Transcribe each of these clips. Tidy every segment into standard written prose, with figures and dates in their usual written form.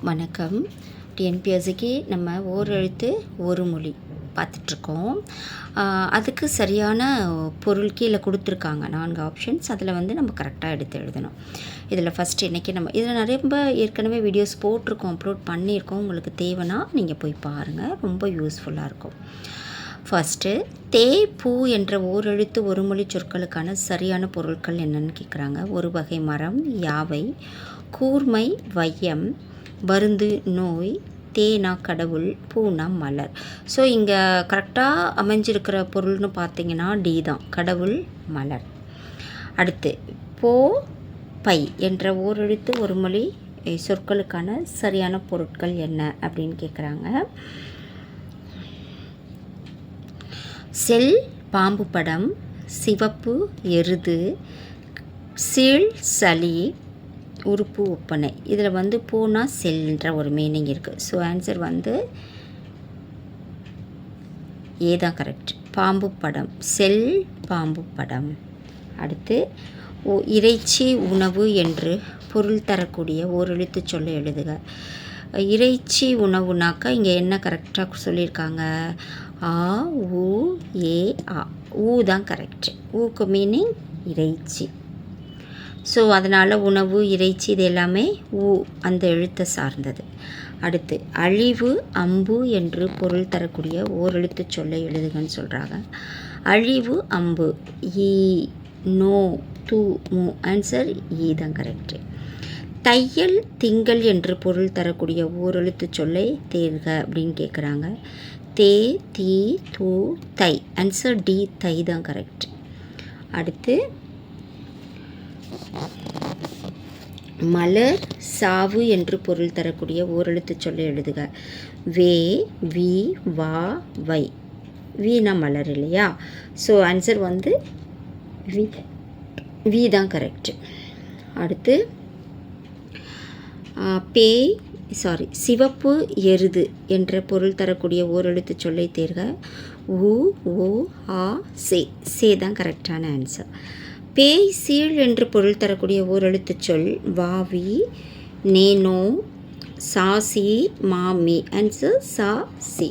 வணக்கம். டிஎன்பிஎஸ்சிக்கு நம்ம ஓரெழுத்து ஒரு மொழி பார்த்துட்ருக்கோம். அதுக்கு சரியான பொருள் கீழே கொடுத்துருக்காங்க 4 ஆப்ஷன்ஸ். அதில் நம்ம கரெக்டாக எடுத்து எழுதணும். இதில் ஃபஸ்ட்டு இன்றைக்கி இதில் ரொம்ப ஏற்கனவே வீடியோஸ் போட்டிருக்கோம், அப்லோட் பண்ணியிருக்கோம். உங்களுக்கு தேவைன்னா நீங்கள் போய் பாருங்கள், ரொம்ப யூஸ்ஃபுல்லாக இருக்கும். ஃபஸ்ட்டு தே பூ என்ற ஓரெழுத்து ஒரு மொழி சொற்களுக்கான சரியான பொருட்கள் என்னென்னு கேட்குறாங்க. ஒரு வகை மரம், யாவை, கூர்மை, வையம், மருந்து, நோய், தேனா கடவுள், பூனா மலர். ஸோ இங்கே கரெக்டாக அமைஞ்சிருக்கிற பொருள்னு பார்த்தீங்கன்னா டி தான், கடவுள், மலர். அடுத்து போ பை என்ற ஓரெழுத்து ஒரு மொழி சொற்களுக்கான சரியான பொருட்கள் என்ன அப்படின்னு கேட்குறாங்க. செல் பாம்பு படம், சிவப்பு எருது, சீழ் சளி, உறுப்பு ஒப்பனை. இதில் போனா செல்ன்ற ஒரு மீனிங் இருக்குது. ஸோ ஆன்சர் ஏ தான் கரெக்ட். பாம்பு படம், செல் பாம்பு படம். அடுத்து இறைச்சி உணவு என்று பொருள் தரக்கூடிய ஓரெழுத்து சொல்ல எழுதுக. இறைச்சி உணவுனாக்கா இங்கே என்ன கரெக்டாக சொல்லியிருக்காங்க? ஆ ஊ ஏ ஆ. ஊ தான் கரெக்ட். ஊக்கு மீனிங் இறைச்சி. ஸோ அதனால் உணவு, இறைச்சி இது எல்லாமே ஊ அந்த எழுத்தை சார்ந்தது. அடுத்து அழிவு அம்பு என்று பொருள் தரக்கூடிய ஓரெழுத்து சொல்ல எழுதுகன்னு சொல்கிறாங்க. அழிவு அம்பு, ஈ, நோ, தூ, மு. ஆன்சர் ஈ தான் கரெக்டு. தையல் திங்கள் என்று பொருள் தரக்கூடிய ஓரெழுத்து சொல்லை தேர்க அப்படின்னு கேட்குறாங்க. தே, தீ, தூ, தை. ஆன்சர் டி, தை தான் கரெக்ட். அடுத்து மலர் சாவு என்று பொருள் தரக்கூடிய ஓரெழுத்து சொல்ல எழுதுக. வே, வி, வா, வை. வீணா மலர் இல்லையா? ஸோ ஆன்சர் வி, வி தான் கரெக்ட். அடுத்து சிவப்பு எருது என்ற பொருள் தரக்கூடிய ஓரெழுத்து சொல்லை தேர்க. உ, ஓ, ஆ, சே தான் கரெக்டான ஆன்சர். பேய் சீழ் என்று பொருள் தரக்கூடிய ஓரெழுத்து சொல் வாவி, நேனோ, சாசி, மாமி. ஆன்சர் சா சி.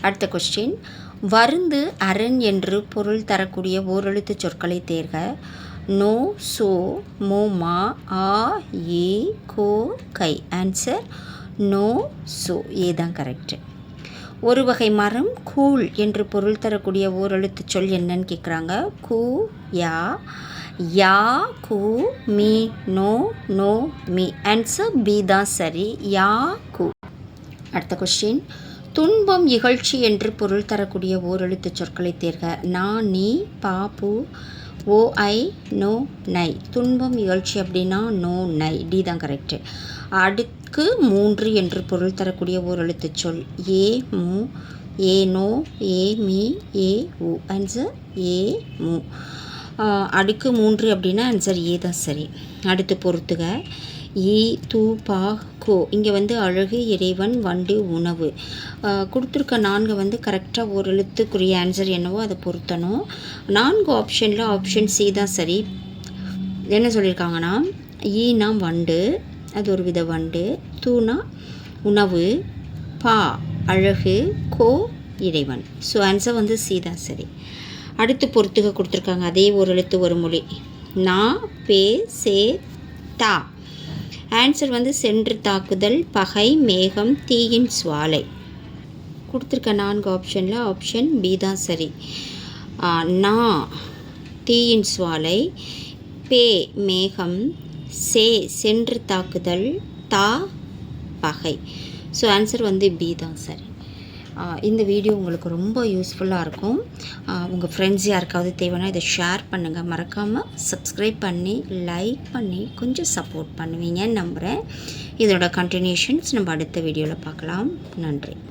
அடுத்த கொஸ்டின், வருந்து அரண் என்று பொருள் தரக்கூடிய ஓரெழுத்து சொற்களை தேர்க. நோ, சோ, மோ, மா, ஆ, ஏ, கோ, கை. Answer no, so. ஏ தான் கரெக்டு. ஒரு வகை மரம் கூழ் என்று பொருள் தரக்கூடிய ஓரெழுத்து சொல் என்னன்னு கேட்குறாங்க. கூ, யா, யா, கூ, மீ, நோ, நோ, மீ. ஆன்சர் பி தான் சரி, யா, கூ. அடுத்த கொஸ்டின், துன்பம் இகழ்ச்சி என்று பொருள் தரக்கூடிய ஓரெழுத்து சொற்களை தேர்க. நா, நீ, பா, பூ, ஓ, ஐ, நோ, நை. துன்பம் இகழ்ச்சி அப்படின்னா நோ, நை. டி தான் கரெக்டு. அடுக்கு 3 என்று பொருள் தரக்கூடிய ஓரெழுத்து சொல் ஏ, மு, ஏ, நோ, ஏ, மீ, ஏ, உ. ஆன்சர் ஏ, மு. அடுக்கு 3 அப்படின்னா ஆன்சர் ஏ தான் சரி. அடுத்து பொறுத்துக. ஈ, தூ, பா, கோ. இங்கே அழகு, இறைவன், வண்டு, உணவு. கொடுத்துருக்க 4 கரெக்டாக ஒரு எழுத்துக்குரிய ஆன்சர் என்னவோ அதை பொருத்தணும். 4 ஆப்ஷனில் ஆப்ஷன் சி தான் சரி. என்ன சொல்லியிருக்காங்கன்னா, ஈனா வண்டு, அது ஒரு வித வண்டு, தூனா உணவு, பா அழகு, கோ இறைவன். ஸோ ஆன்சர் சி தான் சரி. அடுத்து பொறுத்துக கொடுத்துருக்காங்க. அதே ஒரு எழுத்து ஒரு மொழி. நா, பே, சே, தா. ஆன்சர் சென்று தாக்குதல், பகை, மேகம், தீயின் சுவாலை. கொடுத்துருக்க 4 ஆப்ஷனில் ஆப்ஷன் பி தான் சரி. நா தீயின் சுவாலை, பே மேகம், சே சென்று தாக்குதல், தா பகை. ஸோ ஆன்சர் பி தான் சரி. இந்த வீடியோ உங்களுக்கு ரொம்ப யூஸ்ஃபுல்லாக இருக்கும். உங்கள் ஃப்ரெண்ட்ஸ் யாருக்காவது தேவைன்னா இதை ஷேர் பண்ணுங்கள். மறக்காமல் சப்ஸ்கிரைப் பண்ணி லைக் பண்ணி கொஞ்சம் சப்போர்ட் பண்ணுவீங்கன்னு நம்புகிறேன். இதோட கண்டினியூஷன்ஸ் நம்ம அடுத்த வீடியோவில் பார்க்கலாம். நன்றி.